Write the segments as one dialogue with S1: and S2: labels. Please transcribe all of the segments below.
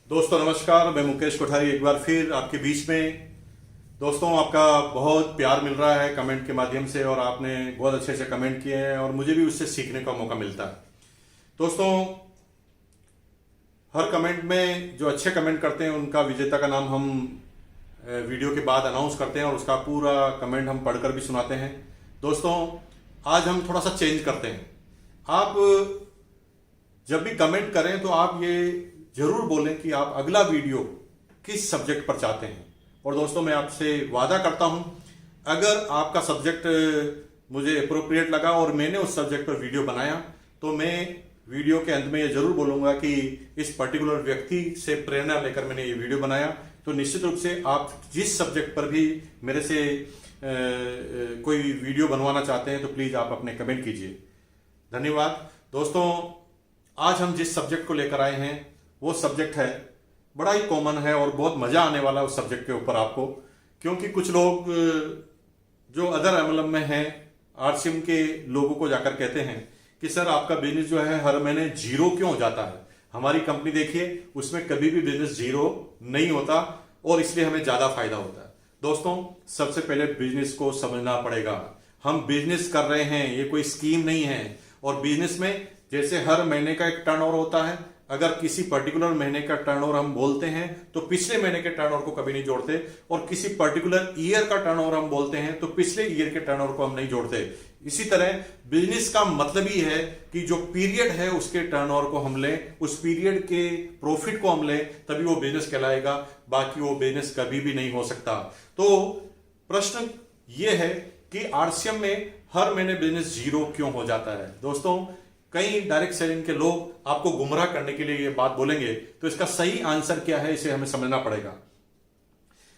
S1: दोस्तों नमस्कार, मैं मुकेश कोठारी एक बार फिर आपके बीच में। दोस्तों आपका बहुत प्यार मिल रहा है कमेंट के माध्यम से और आपने बहुत अच्छे से कमेंट किए हैं और मुझे भी उससे सीखने का मौका मिलता है। दोस्तों हर कमेंट में जो अच्छे कमेंट करते हैं उनका विजेता का नाम हम वीडियो के बाद अनाउंस करते हैं और उसका पूरा कमेंट हम पढ़कर भी सुनाते हैं। दोस्तों आज हम थोड़ा सा चेंज करते हैं। आप जब भी कमेंट करें तो आप ये जरूर बोलें कि आप अगला वीडियो किस सब्जेक्ट पर चाहते हैं। और दोस्तों मैं आपसे वादा करता हूं, अगर आपका सब्जेक्ट मुझे अप्रोप्रिएट लगा और मैंने उस सब्जेक्ट पर वीडियो बनाया तो मैं वीडियो के अंत में ये जरूर बोलूंगा कि इस पर्टिकुलर व्यक्ति से प्रेरणा लेकर मैंने ये वीडियो बनाया। तो निश्चित रूप से आप जिस सब्जेक्ट पर भी मेरे से कोई वीडियो बनवाना चाहते हैं तो प्लीज आप अपने कमेंट कीजिए। धन्यवाद। दोस्तों आज हम जिस सब्जेक्ट को लेकर आए हैं वो सब्जेक्ट है बड़ा ही कॉमन है और बहुत मजा आने वाला है उस सब्जेक्ट के ऊपर आपको, क्योंकि कुछ लोग जो अदर एमएलएम में हैं आरसीएम के लोगों को जाकर कहते हैं कि सर आपका बिजनेस जो है हर महीने जीरो क्यों हो जाता है। हमारी कंपनी देखिए उसमें कभी भी बिजनेस जीरो नहीं होता और इसलिए हमें ज्यादा फायदा होता है। दोस्तों सबसे पहले बिजनेस को समझना पड़ेगा। हम बिजनेस कर रहे हैं, ये कोई स्कीम नहीं है। और बिजनेस में जैसे हर महीने का एक टर्नओवर होता है, अगर किसी पर्टिकुलर महीने का टर्नओवर हम बोलते हैं तो पिछले महीने के टर्नओवर को कभी नहीं जोड़ते, और किसी पर्टिकुलर ईयर का टर्नओवर हम बोलते हैं तो पिछले ईयर के टर्नओवर को हम नहीं जोड़ते। इसी तरह बिजनेस का मतलब ही है कि जो पीरियड है उसके टर्नओवर को हम लें, उस पीरियड के प्रॉफिट को हम लें, तभी वो बिजनेस कहलाएगा, बाकी वो बिजनेस कभी भी नहीं हो सकता। तो प्रश्न ये है कि आरसीएम में हर महीने बिजनेस जीरो क्यों हो जाता है। दोस्तों कई डायरेक्ट सेलिंग के लोग आपको गुमराह करने के लिए ये बात बोलेंगे, तो इसका सही आंसर क्या है इसे हमें समझना पड़ेगा।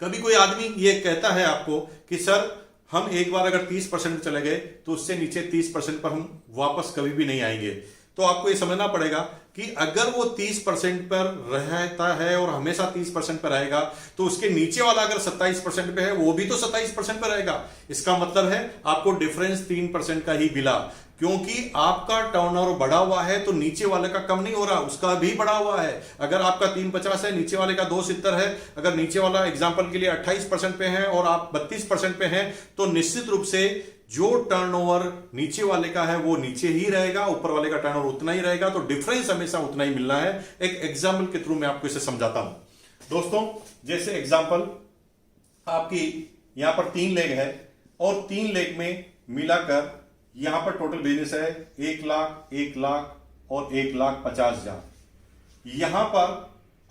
S1: कभी कोई आदमी ये कहता है आपको कि सर हम एक बार अगर 30% चले गए तो उससे नीचे 30% पर हम वापस कभी भी नहीं आएंगे। तो आपको ये समझना पड़ेगा कि अगर वो 30% पर रहता है और हमेशा 30% पर रहेगा तो उसके नीचे वाला अगर 27% पे है वो भी तो 27% पर रहेगा। इसका मतलब है आपको डिफरेंस 3% का ही मिला, क्योंकि आपका टर्नओवर बढ़ा हुआ है तो नीचे वाले का कम नहीं हो रहा, उसका भी बढ़ा हुआ है। अगर आपका 350 है, नीचे वाले का 270 है, अगर नीचे वाला एग्जांपल के लिए 28% पे है और आप 32% पे हैं, तो निश्चित रूप से जो टर्नओवर नीचे वाले का है वो नीचे ही रहेगा, ऊपर वाले का टर्नओवर उतना ही रहेगा। तो डिफरेंस हमेशा उतना ही मिलना है। एक एग्जाम्पल के थ्रू मैं आपको इसे समझाता हूं। दोस्तों जैसे एग्जाम्पल, आपकी यहां पर 3 लेग है और 3 लेग में मिलाकर यहां पर टोटल बिजनेस है 1 लाख, 1 लाख और 1,50,000। यहां पर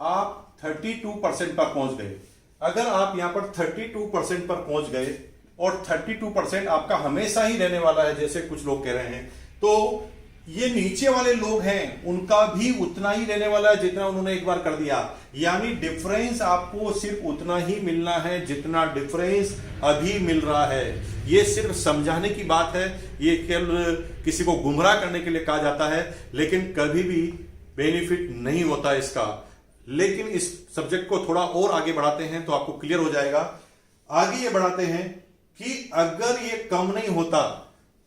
S1: आप 32% पर पहुंच गए। अगर आप यहां पर 32% पर पहुंच गए और 32% आपका हमेशा ही रहने वाला है जैसे कुछ लोग कह रहे हैं, तो ये नीचे वाले लोग हैं उनका भी उतना ही रहने वाला है जितना उन्होंने एक बार कर दिया। यानी डिफरेंस आपको सिर्फ उतना ही मिलना है जितना डिफरेंस अभी मिल रहा है। ये सिर्फ समझाने की बात है, ये केवल किसी को गुमराह करने के लिए कहा जाता है, लेकिन कभी भी बेनिफिट नहीं होता इसका। लेकिन इस सब्जेक्ट को थोड़ा और आगे बढ़ाते हैं तो आपको क्लियर हो जाएगा। आगे ये बढ़ाते हैं कि अगर ये कम नहीं होता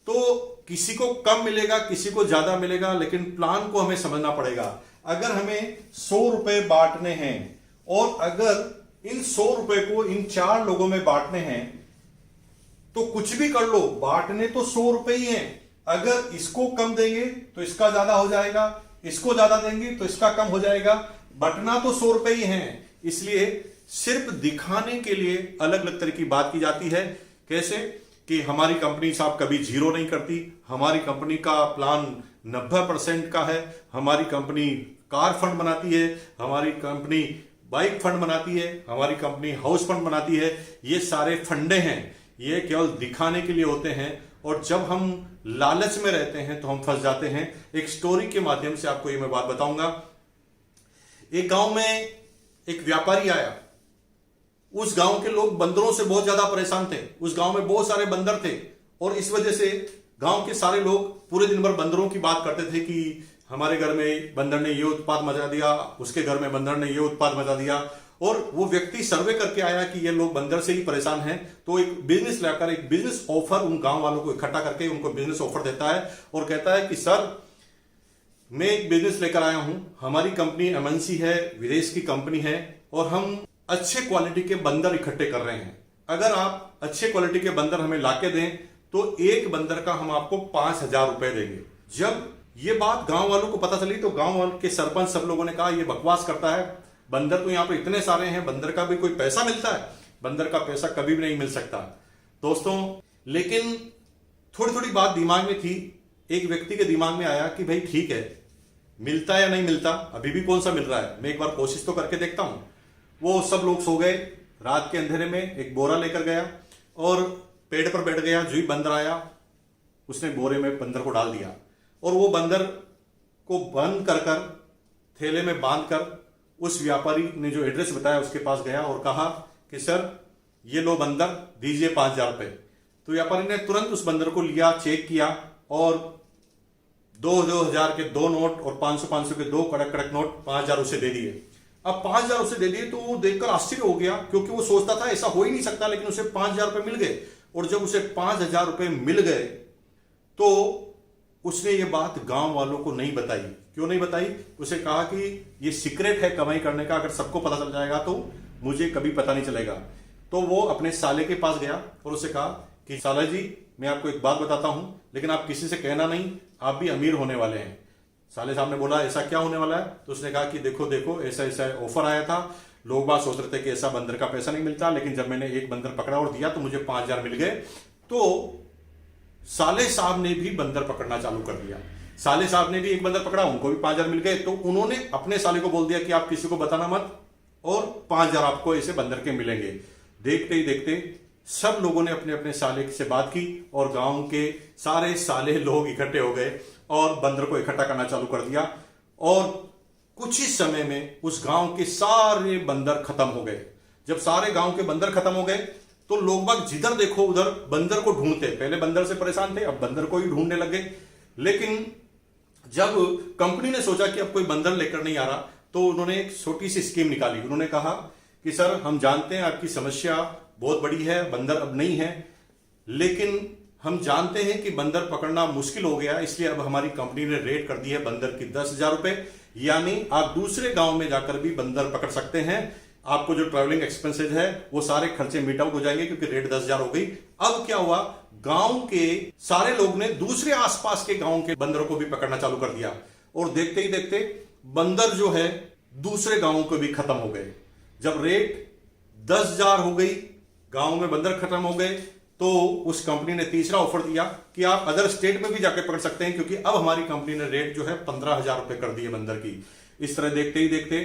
S1: तो किसी को कम मिलेगा, किसी को ज्यादा मिलेगा, लेकिन प्लान को हमें समझना पड़ेगा। अगर हमें 100 रुपए बांटने हैं और अगर इन 100 रुपए को इन 4 लोगों में बांटने हैं तो कुछ भी कर लो, बांटने तो 100 रुपए ही हैं। अगर इसको कम देंगे तो इसका ज्यादा हो जाएगा, इसको ज्यादा देंगे तो इसका कम हो जाएगा, बंटना तो 100 रुपए ही है। इसलिए सिर्फ दिखाने के लिए अलग अलग तरह की बात की जाती है। कैसे कि हमारी कंपनी साहब कभी जीरो नहीं करती, हमारी कंपनी का प्लान 90% का है, हमारी कंपनी कार फंड बनाती है, हमारी कंपनी बाइक फंड बनाती है, हमारी कंपनी हाउस फंड बनाती है। ये सारे फंडे हैं, ये केवल दिखाने के लिए होते हैं और जब हम लालच में रहते हैं तो हम फंस जाते हैं। एक स्टोरी के माध्यम से आपको ये मैं बात बताऊंगा। एक गांव में एक व्यापारी आया। उस गांव के लोग बंदरों से बहुत ज्यादा परेशान थे। उस गांव में बहुत सारे बंदर थे और इस वजह से गांव के सारे लोग पूरे दिन भर बंदरों की बात करते थे कि हमारे घर में बंदर ने ये उत्पात मचा दिया, उसके घर में बंदर ने ये उत्पात मचा दिया। और वो व्यक्ति सर्वे करके आया कि ये लोग बंदर से ही परेशान हैं, तो एक बिजनेस लाकर एक बिजनेस ऑफर उन गांव वालों को इकट्ठा करके उनको बिजनेस ऑफर देता है और कहता है कि सर मैं एक बिजनेस लेकर आया हूं। हमारी कंपनी एमएनसी है, विदेश की कंपनी है और हम अच्छे क्वालिटी के बंदर इकट्ठे कर रहे हैं। अगर आप अच्छे क्वालिटी के बंदर हमें लाके दें तो एक बंदर का हम आपको 5,000 रुपए देंगे। जब ये बात गांव वालों को पता चली तो गांव वालों के सरपंच सब लोगों ने कहा ये बकवास करता है, बंदर तो यहाँ पे इतने सारे हैं, बंदर का भी कोई पैसा मिलता है? बंदर का पैसा कभी भी नहीं मिल सकता दोस्तों। लेकिन थोड़ी थोड़ी बात दिमाग में थी, एक व्यक्ति के दिमाग में आया कि भाई ठीक है, मिलता है या नहीं मिलता, अभी भी कौन सा मिल रहा है, मैं एक बार कोशिश तो करके देखता हूं। वो सब लोग सो गए। रात के अंधेरे में एक बोरा लेकर गया और पेड़ पर बैठ गया। जो ही बंदर आया उसने बोरे में बंदर को डाल दिया और वो बंदर को बंद कर कर थैले में बांध कर उस व्यापारी ने जो एड्रेस बताया उसके पास गया और कहा कि सर ये लो बंदर, दीजिए 5,000 रुपए। तो व्यापारी ने तुरंत उस बंदर को लिया, चेक किया और 2,000 के 2 नोट और 500 के 2 कड़क कड़क नोट 5,000 उसे दे दिए। अब 5,000 उसे दे दिए तो वो देखकर आश्चर्य हो गया, क्योंकि वो सोचता था ऐसा हो ही नहीं सकता, लेकिन उसे 5,000 रुपए मिल गए। और जब उसे 5,000 रुपए मिल गए तो उसने ये बात गांव वालों को नहीं बताई। क्यों नहीं बताई? उसे कहा कि ये सीक्रेट है कमाई करने का, अगर सबको पता चल जाएगा तो मुझे कभी पता नहीं चलेगा। तो वो अपने साले के पास गया और उसे कहा कि साला जी मैं आपको एक बात बताता हूं, लेकिन आप किसी से कहना नहीं, आप भी अमीर होने वाले हैं। साले साहब ने बोला ऐसा क्या होने वाला है? तो उसने कहा कि देखो देखो ऐसा ऐसा ऑफर आया था, लोग बात सोच रहे थे कि ऐसा बंदर का पैसा नहीं मिलता, लेकिन जब मैंने एक बंदर पकड़ा और दिया तो मुझे 5,000 मिल गए। तो साले साहब ने भी बंदर पकड़ना चालू कर दिया। साले साहब ने भी एक बंदर पकड़ा, उनको भी 5,000 मिल गए। तो उन्होंने अपने साले को बोल दिया कि आप किसी को बताना मत और 5,000 आपको ऐसे बंदर के मिलेंगे। देखते ही देखते सब लोगों ने अपने अपने साले से बात की और गांव के सारे साले लोग इकट्ठे हो गए और बंदर को इकट्ठा करना चालू कर दिया। और कुछ ही समय में उस गांव के सारे बंदर खत्म हो गए। जब सारे गांव के बंदर खत्म हो गए तो लोग बाग जिधर देखो उधर बंदर को ढूंढते। पहले बंदर से परेशान थे, अब बंदर को ही ढूंढने लगे। लेकिन जब कंपनी ने सोचा कि अब कोई बंदर लेकर नहीं आ रहा तो उन्होंने एक छोटी सी स्कीम निकाली। उन्होंने कहा कि सर हम जानते हैं आपकी समस्या बहुत बड़ी है, बंदर अब नहीं है, लेकिन हम जानते हैं कि बंदर पकड़ना मुश्किल हो गया, इसलिए अब हमारी कंपनी ने रेट कर दी है बंदर की 10,000 रुपए, यानी आप दूसरे गांव में जाकर भी बंदर पकड़ सकते हैं। आपको जो ट्रैवलिंग एक्सपेंसेज है वो सारे खर्चे मीट आउट हो जाएंगे, क्योंकि रेट 10,000 हो गई। अब क्या हुआ, गांव के सारे लोग ने दूसरे आसपास के गांव के बंदरों को भी पकड़ना चालू कर दिया और देखते ही देखते बंदर जो है दूसरे गांवों को भी खत्म हो गए। जब रेट 10,000 हो गई, गांव में बंदर खत्म हो गए, तो उस कंपनी ने तीसरा ऑफर दिया कि आप अदर स्टेट में भी जाकर पकड़ सकते हैं, क्योंकि अब हमारी कंपनी ने रेट जो है 15,000 रुपए कर दिए बंदर की। इस तरह देखते ही देखते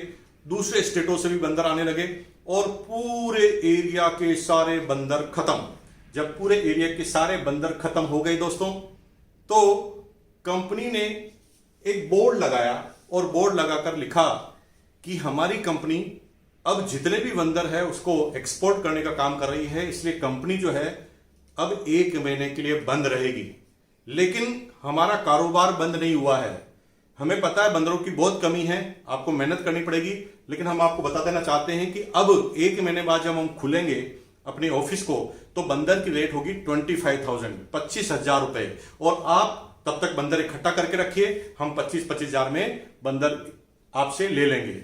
S1: दूसरे स्टेटों से भी बंदर आने लगे और पूरे एरिया के सारे बंदर खत्म। जब पूरे एरिया के सारे बंदर खत्म हो गए दोस्तों, तो कंपनी ने एक बोर्ड लगाया और बोर्ड लगाकर लिखा कि हमारी कंपनी अब जितने भी बंदर है उसको एक्सपोर्ट करने का काम कर रही है, इसलिए कंपनी जो है अब 1 महीने के लिए बंद रहेगी। लेकिन हमारा कारोबार बंद नहीं हुआ है। हमें पता है बंदरों की बहुत कमी है, आपको मेहनत करनी पड़ेगी, लेकिन हम आपको बता देना चाहते हैं कि अब 1 महीने बाद जब हम खुलेंगे अपने ऑफिस को तो बंदर की रेट होगी 25,000, 25,000 रुपए, और आप तब तक बंदर इकट्ठा करके रखिए, हम 25,000 में बंदर आपसे ले लेंगे।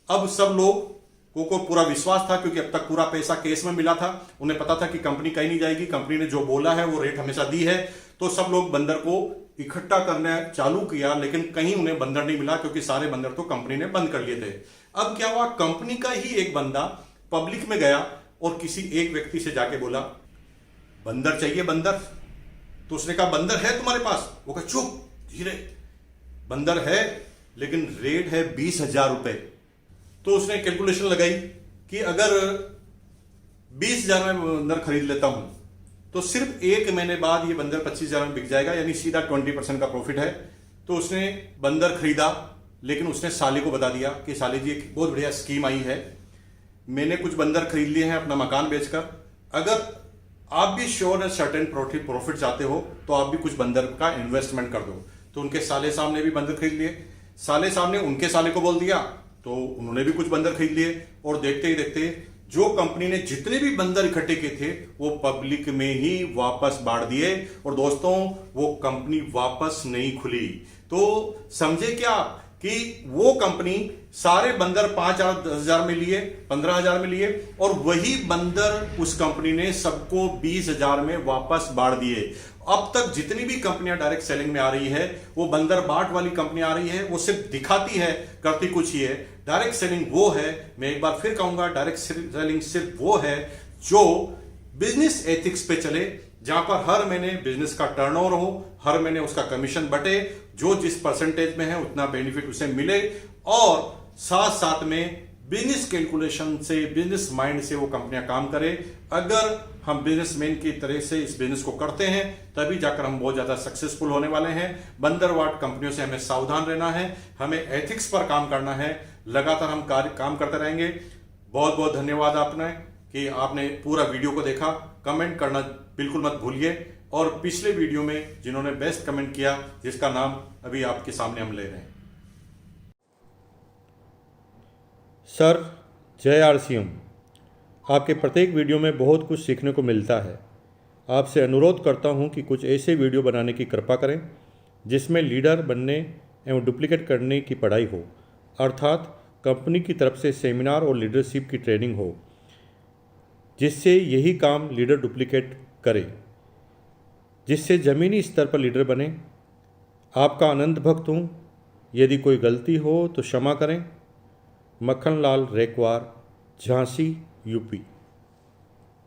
S1: अब सब लोग को पूरा विश्वास था, क्योंकि अब तक पूरा पैसा केस में मिला था। उन्हें पता था कि कंपनी कहीं नहीं जाएगी, कंपनी ने जो बोला है वो रेट हमेशा दी है। तो सब लोग बंदर को इकट्ठा करना चालू किया, लेकिन कहीं उन्हें बंदर नहीं मिला, क्योंकि सारे बंदर तो कंपनी ने बंद कर लिए थे। अब क्या हुआ, कंपनी का ही एक बंदा पब्लिक में गया और किसी एक व्यक्ति से जाके बोला बंदर चाहिए बंदर। तो उसने कहा बंदर है तुम्हारे पास? वो कहा चुप धीरे, बंदर है लेकिन रेट है 20,000 रुपए। तो उसने कैलकुलेशन लगाई कि अगर 20,000 में बंदर खरीद लेता हूं तो सिर्फ 1 महीने बाद ये बंदर 25,000 में बिक जाएगा, यानी सीधा 20% का प्रॉफिट है। तो उसने बंदर खरीदा, लेकिन उसने साली को बता दिया कि साली जी एक बहुत बढ़िया स्कीम आई है, मैंने कुछ बंदर खरीद लिए हैं अपना मकान बेचकर, अगर आप भी श्योर एंड सर्टेन प्रॉफिट चाहते हो तो आप भी कुछ बंदर का इन्वेस्टमेंट कर दो। तो उनके साले साहब ने भी बंदर खरीद लिए, साले साहब ने उनके साले को बोल दिया, तो उन्होंने भी कुछ बंदर खरीद लिए। और देखते ही देखते जो कंपनी ने जितने भी बंदर इकट्ठे किए थे वो पब्लिक में ही वापस बांट दिए। और दोस्तों वो कंपनी वापस नहीं खुली। तो समझे क्या कि वो कंपनी सारे बंदर 5,000 में लिए, 15,000 में लिए, और वही बंदर उस कंपनी ने सबको 20,000 में वापस बांट दिए। अब तक जितनी भी कंपनियां डायरेक्ट सेलिंग में आ रही है, वो बंदर बाट वाली कंपनी आ रही है, वो सिर्फ दिखाती है, करती कुछ ही है। डायरेक्ट सेलिंग वो है, मैं एक बार फिर कहूंगा, डायरेक्ट सेलिंग सिर्फ वो है जो बिजनेस एथिक्स पे चले, जहां पर हर महीने बिजनेस का टर्नओवर हो, हर महीने उसका कमीशन बटे, जो जिस परसेंटेज में है उतना बेनिफिट उसे मिले, और साथ साथ में बिजनेस कैलकुलेशन से, बिजनेस माइंड से वो कंपनियां काम करें। अगर हम बिजनेसमैन की तरह से इस बिजनेस को करते हैं, तभी जाकर हम बहुत ज्यादा सक्सेसफुल होने वाले हैं। बंदरवाट कंपनियों से हमें सावधान रहना है, हमें एथिक्स पर काम करना है, लगातार हम काम करते रहेंगे। बहुत बहुत धन्यवाद आपने कि आपने पूरा वीडियो को देखा। कमेंट करना बिल्कुल मत भूलिए, और पिछले वीडियो में जिन्होंने बेस्ट कमेंट किया, जिसका नाम अभी आपके सामने हम ले रहे हैं।
S2: सर, जय आरसीएम। आपके प्रत्येक वीडियो में बहुत कुछ सीखने को मिलता है। आपसे अनुरोध करता हूं कि कुछ ऐसे वीडियो बनाने की कृपा करें जिसमें लीडर बनने एवं डुप्लीकेट करने की पढ़ाई हो, अर्थात कंपनी की तरफ से सेमिनार और लीडरशिप की ट्रेनिंग हो, जिससे यही काम लीडर डुप्लीकेट करे, जिससे ज़मीनी स्तर पर लीडर बने। आपका आनंद भक्त हूँ। यदि कोई गलती हो तो क्षमा करें। मक्खन लाल रेकवार, झांसी, यूपी।